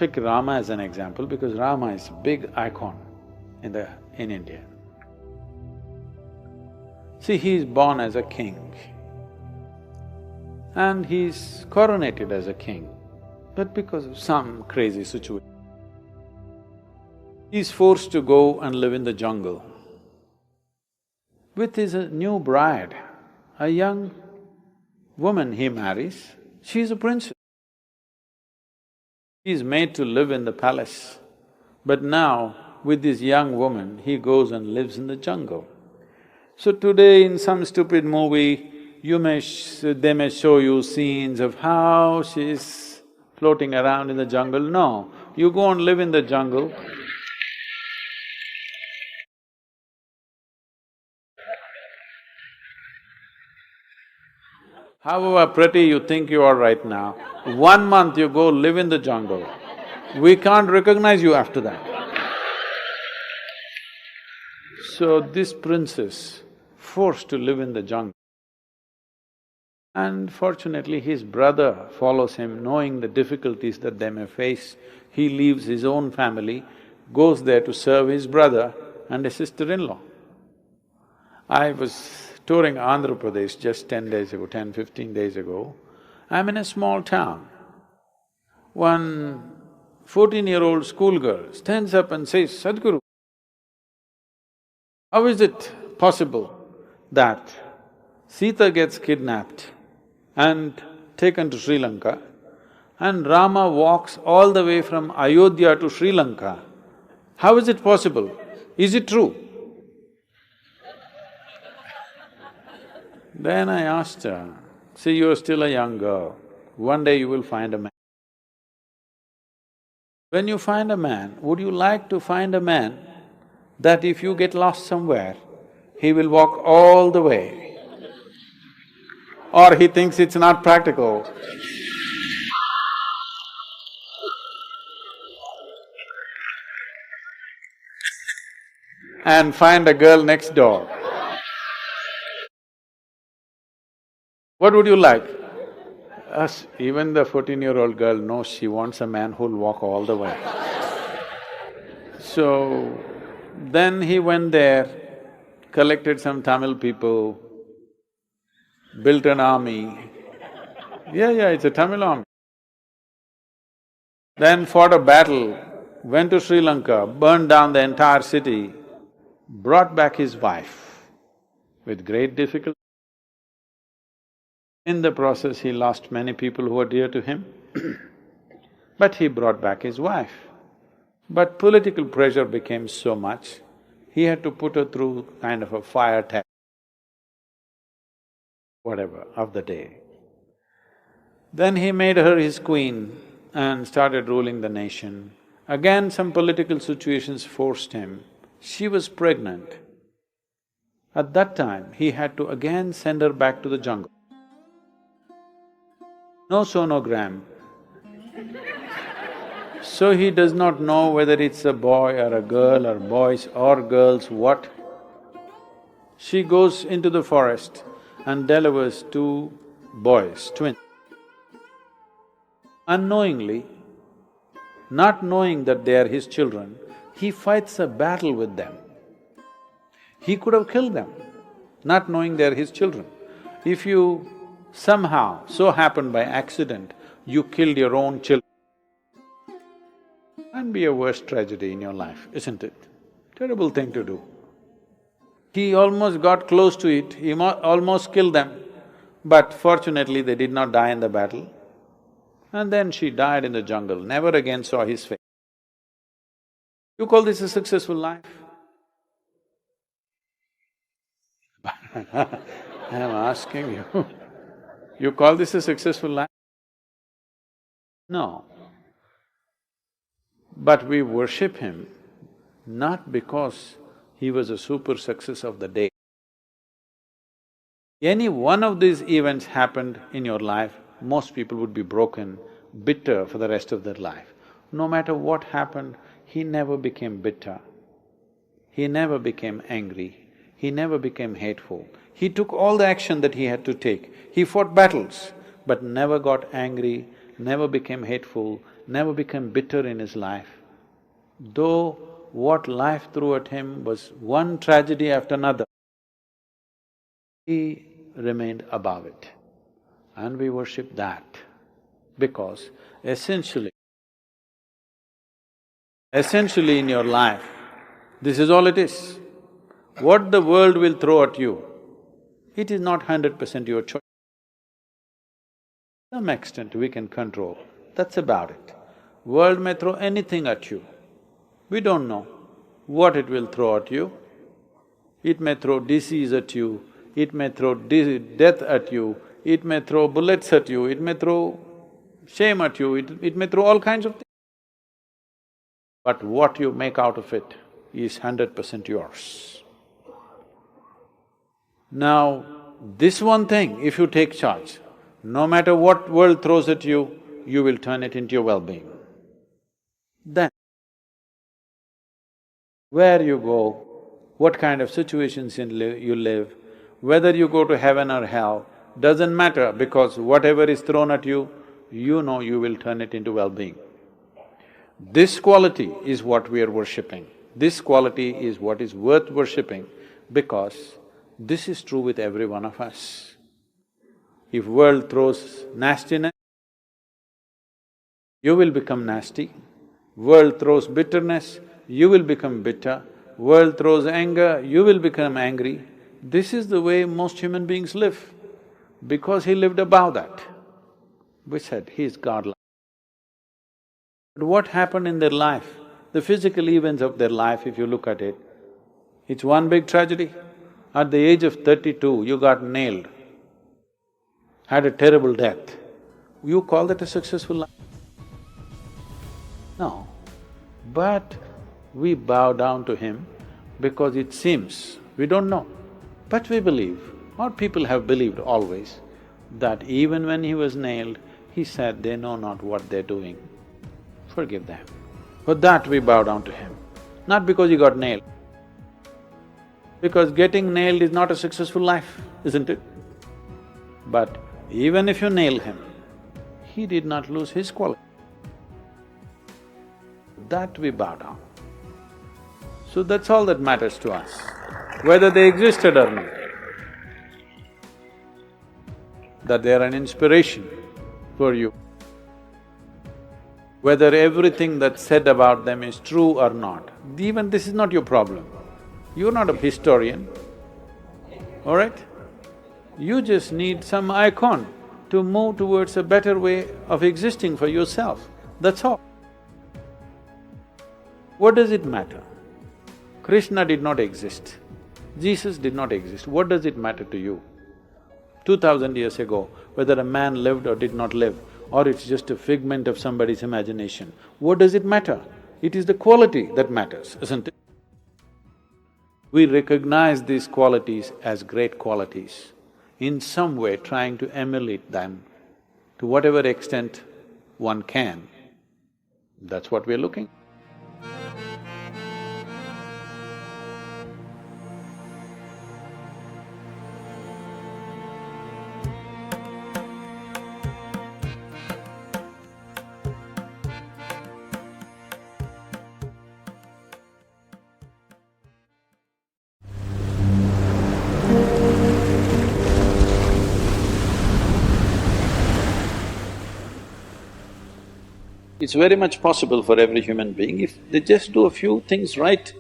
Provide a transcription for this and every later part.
pick Rama as an example because Rama is a big icon in India. See, he is born as a king and he's coronated as a king, but because of some crazy situation, he's forced to go and live in the jungle with his new bride, a young woman he marries. She's a princess. He's made to live in the palace, but now with this young woman, he goes and lives in the jungle. So today in some stupid movie, they may show you scenes of how she's floating around in the jungle. No, you go and live in the jungle. However pretty you think you are right now, 1 month you go live in the jungle, we can't recognize you after that. So this princess forced to live in the jungle. And fortunately his brother follows him, knowing the difficulties that they may face. He leaves his own family, goes there to serve his brother and his sister-in-law. I was touring Andhra Pradesh just 10 days ago, 15 days ago. I'm in a small town. One 14-year-old schoolgirl stands up and says, "Sadhguru, how is it possible that Sita gets kidnapped and taken to Sri Lanka and Rama walks all the way from Ayodhya to Sri Lanka? How is it possible? Is it true?" Then I asked her, "See, you're still a young girl, one day you will find a man. When you find a man, would you like to find a man that if you get lost somewhere, he will walk all the way? Or he thinks it's not practical. And find a girl next door. What would you like?" Even the 14-year-old girl knows she wants a man who'll walk all the way. So, then he went there, collected some Tamil people, built an army. Yeah, it's a Tamil army. Then fought a battle, went to Sri Lanka, burned down the entire city, brought back his wife with great difficulty. In the process, he lost many people who were dear to him, but he brought back his wife. But political pressure became so much, he had to put her through kind of a fire test, whatever, of the day. Then he made her his queen and started ruling the nation. Again, some political situations forced him. She was pregnant. At that time, he had to again send her back to the jungle. No sonogram. So he does not know whether it's a boy or a girl or boys or girls, what. She goes into the forest and delivers 2 boys, twins. Unknowingly, not knowing that they are his children, he fights a battle with them. He could have killed them, not knowing they are his children. If you somehow, so happened by accident, you killed your own children, can't be a worse tragedy in your life, isn't it? Terrible thing to do. He almost got close to it, he almost killed them, but fortunately they did not die in the battle. And then she died in the jungle, never again saw his face. You call this a successful life? I am asking you, you call this a successful life? No. But we worship him not because he was a super success of the day. Any one of these events happened in your life, most people would be broken, bitter for the rest of their life. No matter what happened, he never became bitter. He never became angry. He never became hateful. He took all the action that he had to take. He fought battles, but never got angry, never became hateful, never became bitter in his life. Though what life threw at him was one tragedy after another, he remained above it. And we worship that because essentially in your life, this is all it is. What the world will throw at you, it is not 100% your choice. To some extent we can control, that's about it. World may throw anything at you, we don't know what it will throw at you. It may throw disease at you, it may throw death at you, it may throw bullets at you, it may throw shame at you, it may throw all kinds of things. But what you make out of it is 100% yours. Now, this one thing, if you take charge, no matter what world throws at you, you will turn it into your well-being. Then, where you go, what kind of situations you live, whether you go to heaven or hell, doesn't matter because whatever is thrown at you, you know you will turn it into well-being. This quality is what we are worshipping. This quality is what is worth worshipping because this is true with every one of us. If world throws nastiness, you will become nasty. World throws bitterness, you will become bitter. World throws anger, you will become angry. This is the way most human beings live. Because he lived above that, we said he is godlike. But what happened in their life, the physical events of their life, if you look at it, it's one big tragedy. At the age of 32, you got nailed, had a terrible death. You call that a successful life? No. But we bow down to him because it seems, we don't know, but we believe, or people have believed always, that even when he was nailed, he said, they know not what they're doing, forgive them. For that we bow down to him, not because he got nailed. Because getting nailed is not a successful life, isn't it? But even if you nail him, he did not lose his quality. That we bow down. So that's all that matters to us, whether they existed or not. That they are an inspiration for you. Whether everything that's said about them is true or not, even this is not your problem. You're not a historian, all right? You just need some icon to move towards a better way of existing for yourself, that's all. What does it matter? Krishna did not exist, Jesus did not exist, what does it matter to you? 2000 years ago, whether a man lived or did not live, or it's just a figment of somebody's imagination, what does it matter? It is the quality that matters, isn't it? We recognize these qualities as great qualities, in some way trying to emulate them to whatever extent one can. That's what we're looking. It's very much possible for every human being if they just do a few things right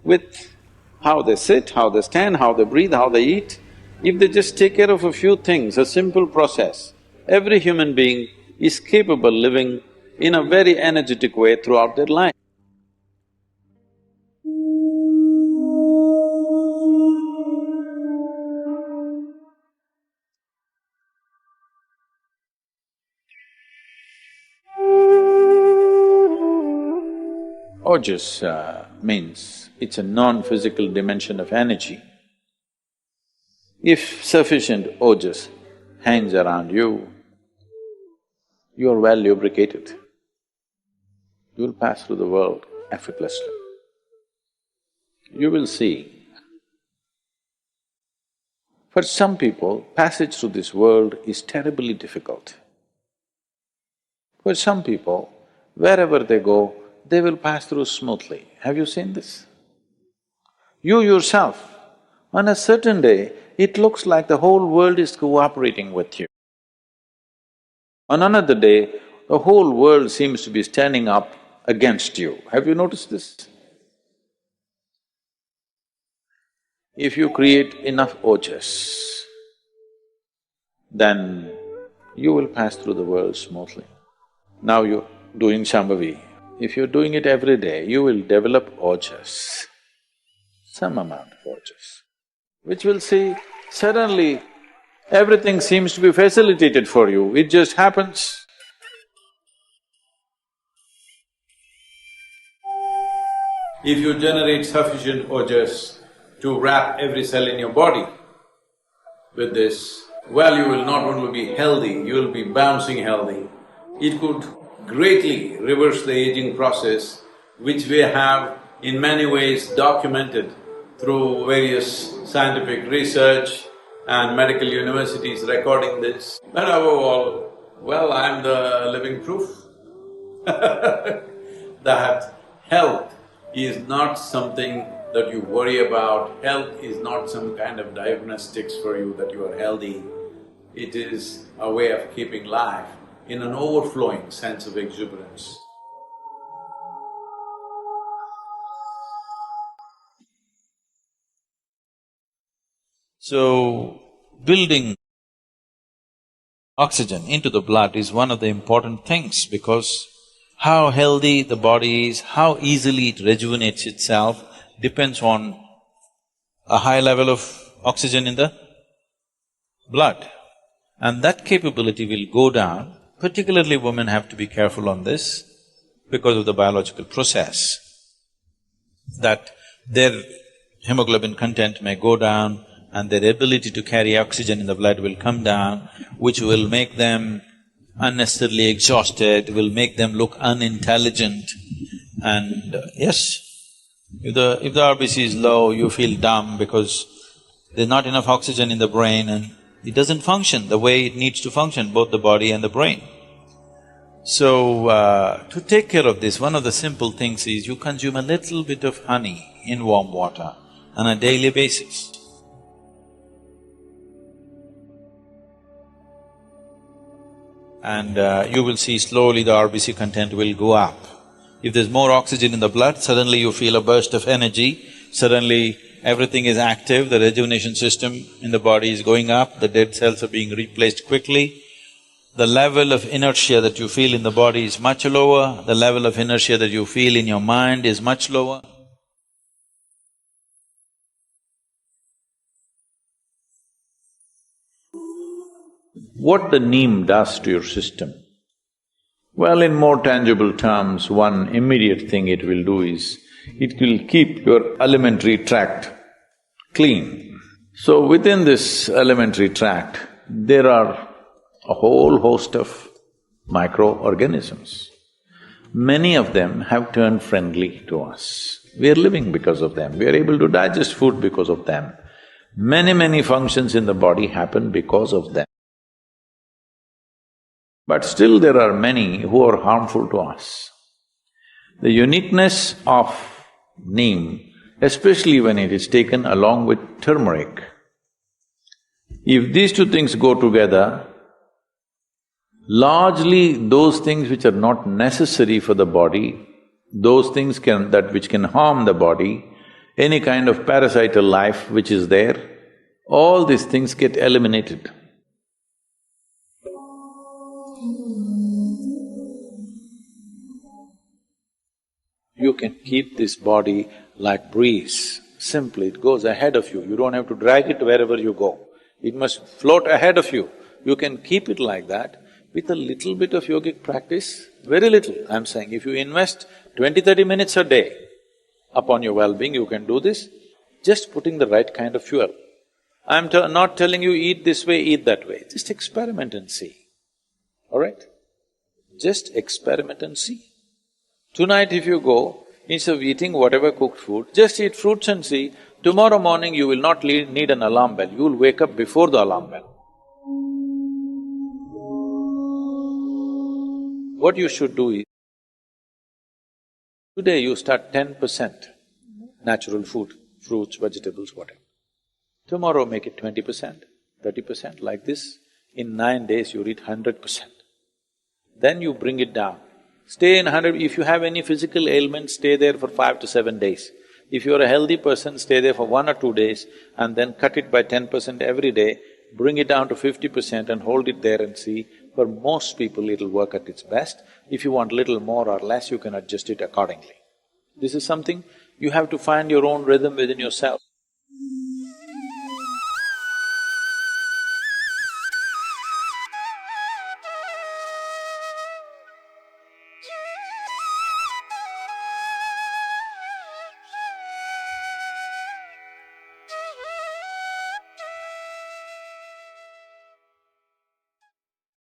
with how they sit, how they stand, how they breathe, how they eat. If they just take care of a few things, a simple process, every human being is capable living in a very energetic way throughout their life. Ojas means it's a non-physical dimension of energy. If sufficient ojas hangs around you, you are well lubricated. You'll pass through the world effortlessly. You will see, for some people, passage through this world is terribly difficult. For some people, wherever they go, they will pass through smoothly. Have you seen this? You yourself, on a certain day, it looks like the whole world is cooperating with you. On another day, the whole world seems to be standing up against you. Have you noticed this? If you create enough ojas, then you will pass through the world smoothly. Now you're doing Shambhavi. If you're doing it every day, you will develop ojas, some amount of ojas, which will see suddenly everything seems to be facilitated for you, it just happens. If you generate sufficient ojas to wrap every cell in your body with this, well, you will not only be healthy, you will be bouncing healthy. It could greatly reverse the aging process, which we have in many ways documented through various scientific research and medical universities recording this. But above all, well, I'm the living proof that health is not something that you worry about, health is not some kind of diagnostics for you that you are healthy. It is a way of keeping life in an overflowing sense of exuberance. So, building oxygen into the blood is one of the important things because how healthy the body is, how easily it rejuvenates itself depends on a high level of oxygen in the blood. And that capability will go down, particularly women have to be careful on this because of the biological process, that their hemoglobin content may go down and their ability to carry oxygen in the blood will come down, which will make them unnecessarily exhausted, will make them look unintelligent. And yes, if the RBC is low, you feel dumb because there's not enough oxygen in the brain and it doesn't function the way it needs to function, both the body and the brain. So, to take care of this, one of the simple things is you consume a little bit of honey in warm water on a daily basis. And you will see slowly the RBC content will go up. If there's more oxygen in the blood, suddenly you feel a burst of energy, suddenly everything is active, the rejuvenation system in the body is going up, the dead cells are being replaced quickly. The level of inertia that you feel in the body is much lower, the level of inertia that you feel in your mind is much lower. What the neem does to your system? Well, in more tangible terms, one immediate thing it will do is, it will keep your alimentary tract clean. So within this alimentary tract, there are a whole host of microorganisms. Many of them have turned friendly to us. We are living because of them, we are able to digest food because of them. Many functions in the body happen because of them. But still there are many who are harmful to us. The uniqueness of neem, especially when it is taken along with turmeric, if these two things go together, largely those things which are not necessary for the body, those things which can harm the body, any kind of parasital life which is there, all these things get eliminated. You can keep this body like breeze, simply it goes ahead of you, you don't have to drag it wherever you go. It must float ahead of you. You can keep it like that with a little bit of yogic practice, very little, I'm saying. If you invest 20-30 minutes a day upon your well-being, you can do this, just putting the right kind of fuel. I'm not telling you eat this way, eat that way, just experiment and see, all right? Just experiment and see. Tonight if you go, instead of eating whatever cooked food, just eat fruits and see, tomorrow morning you will not need an alarm bell, you will wake up before the alarm bell. What you should do is, Today you start 10% natural food, fruits, vegetables, whatever. Tomorrow make it 20%, 30%, like this. In 9 days you reach 100%. Then you bring it down. Stay in 100… if you have any physical ailment, stay there for 5 to 7 days. If you're a healthy person, stay there for 1 or 2 days and then cut it by 10% every day, bring it down to 50% and hold it there and see. For most people, it'll work at its best. If you want little more or less, you can adjust it accordingly. This is something you have to find your own rhythm within yourself.